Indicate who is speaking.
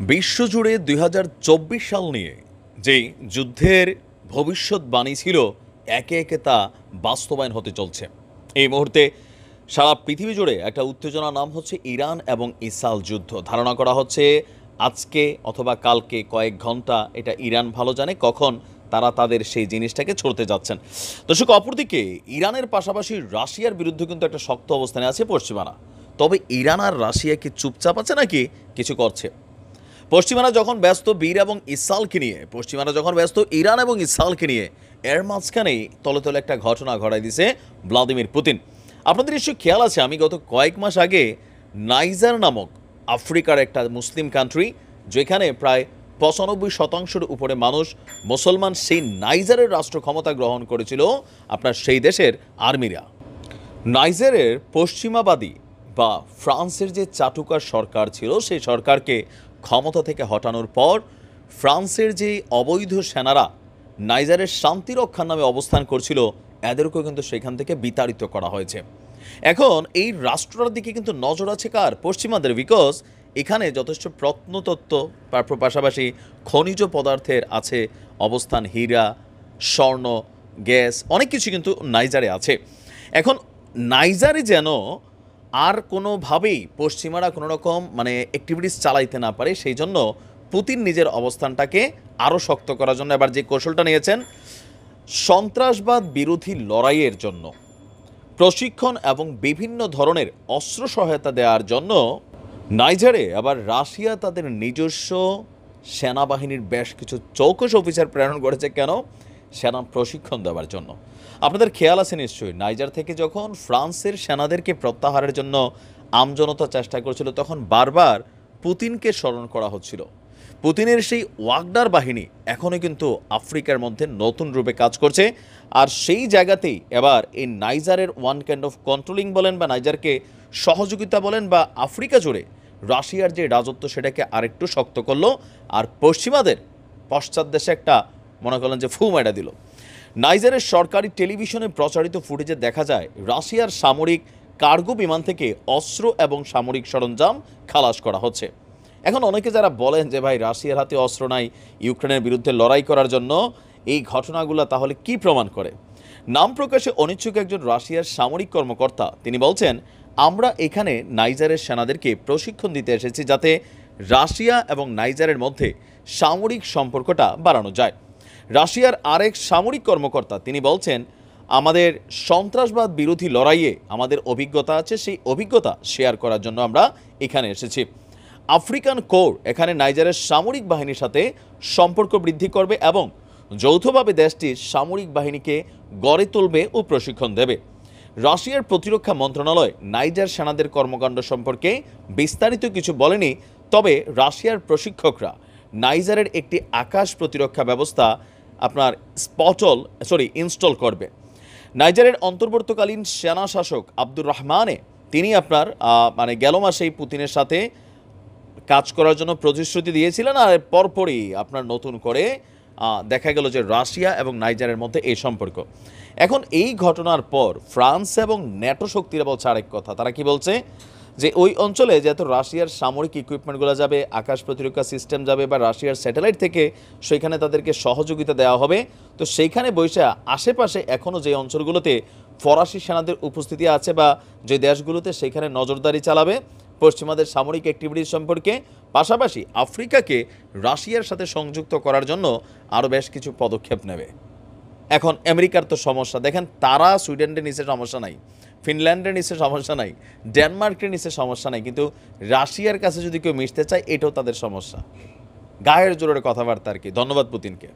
Speaker 1: বিশ্বজুড়ে ২০২৪ সাল নিয়ে যে যুদ্ধের ভবিষ্যৎবাণী ছিল একে একে তা বাস্তবায়ন হতে চলছে। এই মুহূর্তে সারা পৃথিবী জুড়ে একটা উত্তেজনার নাম হচ্ছে ইরান এবং ইসরায়েল যুদ্ধ। ধারণা করা হচ্ছে আজকে অথবা কালকে কয়েক ঘন্টা, এটা ইরান ভালো জানে কখন তারা তাদের সেই জিনিসটাকে ছড়তে যাচ্ছেন। দর্শক, অপরদিকে ইরানের পাশাপাশি রাশিয়ার বিরুদ্ধে কিন্তু একটা শক্ত অবস্থানে আছে পশ্চিমারা। তবে ইরান আর রাশিয়া কি চুপচাপ আছে নাকি কিছু করছে? পশ্চিমারা যখন ব্যস্ত বীর এবং ইসরায়েলকে নিয়ে, পশ্চিমারা যখন ব্যস্ত ইরান এবং ইসরায়েলকে নিয়ে, এর মাঝখানেই তলে তলে একটা ঘটনা ঘটাই দিছে ভ্লাদিমির পুতিন। আপনাদের নিশ্চয়ই খেয়াল আছে, আমি গত কয়েক মাস আগে নাইজার নামক আফ্রিকার একটা মুসলিম কান্ট্রি, যেখানে প্রায় ৯৫% উপরে মানুষ মুসলমান, সেই নাইজারের রাষ্ট্র ক্ষমতা গ্রহণ করেছিল আপনার সেই দেশের আর্মিরা। নাইজারের পশ্চিমাবাদী বা ফ্রান্সের যে চাটুকার সরকার ছিল, সেই সরকারকে ক্ষমতা থেকে হটানোর পর ফ্রান্সের যে অবৈধ সেনারা নাইজারের শান্তি রক্ষার নামে অবস্থান করছিল, এদেরকেও কিন্তু সেখান থেকে বিতাড়িত করা হয়েছে। এখন এই রাষ্ট্রটার দিকে কিন্তু নজর আছে কার? পশ্চিমাদের। বিকজ এখানে যথেষ্ট প্রত্নতত্ত্ব, পাশাপাশি খনিজ পদার্থের আছে অবস্থান, হীরা, স্বর্ণ, গ্যাস, অনেক কিছু কিন্তু নাইজারে আছে। এখন নাইজারে যেন আর কোনোভাবেই পশ্চিমারা কোনো রকম অ্যাক্টিভিটিস চালাইতে না পারে, সেই জন্য পুতিন নিজের অবস্থানটাকে আরও শক্ত করার জন্য এবার যে কৌশলটা নিয়েছেন, সন্ত্রাসবাদ বিরোধী লড়াইয়ের জন্য প্রশিক্ষণ এবং বিভিন্ন ধরনের অস্ত্র সহায়তা দেওয়ার জন্য নাইজারে আবার রাশিয়া তাদের নিজস্ব সেনাবাহিনীর বেশ কিছু চৌকস অফিসার প্রেরণ করেছে। কেন? সেনা প্রশিক্ষণ দেওয়ার জন্য। আপনাদের খেয়াল আছে নিশ্চয়ই, নাইজার থেকে যখন ফ্রান্সের সেনাদেরকে প্রত্যাহারের জন্য আমজনতা চেষ্টা করেছিল, তখন বারবার পুতিনকে স্মরণ করা হচ্ছিল। পুতিনের সেই ওয়াগনার বাহিনী এখনও কিন্তু আফ্রিকার মধ্যে নতুন রূপে কাজ করছে। আর সেই জায়গাতেই এবার এই নাইজারের ওয়ান কাইন্ড অফ কন্ট্রোলিং বলেন বা নাইজারকে সহযোগিতা বলেন বা আফ্রিকা জুড়ে রাশিয়ার যে রাজত্ব, সেটাকে আরেকটু শক্ত করলো। আর পশ্চিমাদের পশ্চাৎ দেশে একটা মনে করলেন যে ফু মেডা দিল। নাইজারের সরকারি টেলিভিশনে প্রচারিত ফুটেজে দেখা যায় রাশিয়ার সামরিক কার্গো বিমান থেকে অস্ত্র এবং সামরিক সরঞ্জাম খালাস করা হচ্ছে। এখন অনেকে যারা বলেন যে ভাই, রাশিয়ার হাতে অস্ত্র নাই ইউক্রেনের বিরুদ্ধে লড়াই করার জন্য, এই ঘটনাগুলো তাহলে কি প্রমাণ করে? নাম প্রকাশে অনিচ্ছুক একজন রাশিয়ার সামরিক কর্মকর্তা তিনি বলছেন, আমরা এখানে নাইজারের সেনাদেরকে প্রশিক্ষণ দিতে এসেছি যাতে রাশিয়া এবং নাইজারের মধ্যে সামরিক সম্পর্কটা বাড়ানো যায়। রাশিয়ার আরেক সামরিক কর্মকর্তা তিনি বলছেন, আমাদের সন্ত্রাসবাদ বিরোধী লড়াইয়ে আমাদের অভিজ্ঞতা আছে, সেই অভিজ্ঞতা শেয়ার করার জন্য আমরা এখানে এসেছি। আফ্রিকান কোর এখানে নাইজারের সামরিক বাহিনীর সাথে সম্পর্ক বৃদ্ধি করবে এবং যৌথভাবে দেশটির সামরিক বাহিনীকে গড়ে তুলবে ও প্রশিক্ষণ দেবে। রাশিয়ার প্রতিরক্ষা মন্ত্রণালয় নাইজার সেনাদের কর্মকাণ্ড সম্পর্কে বিস্তারিত কিছু বলেনি, তবে রাশিয়ার প্রশিক্ষকরা নাইজারের একটি আকাশ প্রতিরক্ষা ব্যবস্থা ইনস্টল করবে। নাইজারের অন্তর্বর্তীকালীন সেনা শাসক আব্দুর রহমানে তিনি গেল মাসেই পুতিনের সাথে কাজ করার জন্য প্রতিশ্রুতি দিয়েছিলেন। আর পরপরই নতুন করে দেখা গেল যে রাশিয়া এবং নাইজারের মধ্যে এই সম্পর্ক। এখন এই ঘটনার পর ফ্রান্স এবং ন্যাটো শক্তিরা বলছে আরেক কথা। তারা কি বলছে? যে ওই অঞ্চলে যেহেতু রাশিয়ার সামরিক ইকুইপমেন্টগুলো যাবে, আকাশ প্রতিরক্ষা সিস্টেম যাবে বা রাশিয়ার স্যাটেলাইট থেকে সেখানে তাদেরকে সহযোগিতা দেওয়া হবে, তো সেইখানে বসে আশেপাশে এখনও যে অঞ্চলগুলোতে ফরাসি সেনাদের উপস্থিতি আছে বা যে দেশগুলোতে সেখানে নজরদারি চালাবে পশ্চিমাদের সামরিক অ্যাক্টিভিটিস সম্পর্কে, পাশাপাশি আফ্রিকাকে রাশিয়ার সাথে সংযুক্ত করার জন্য আরও বেশ কিছু পদক্ষেপ নেবে। এখন আমেরিকার তো সমস্যা দেখেন, তারা সুইডেনের নিচে সমস্যা নাই, ফিনল্যান্ডের নিচে সমস্যা নাই, ডেনমার্কের নিচে সমস্যা নাই, কিন্তু রাশিয়ার কাছে যদি কেউ মিশতে চায়, এটাও তাদের সমস্যা। গায়ের জোরের কথাবার্তা আর কি। ধন্যবাদ পুতিনকে।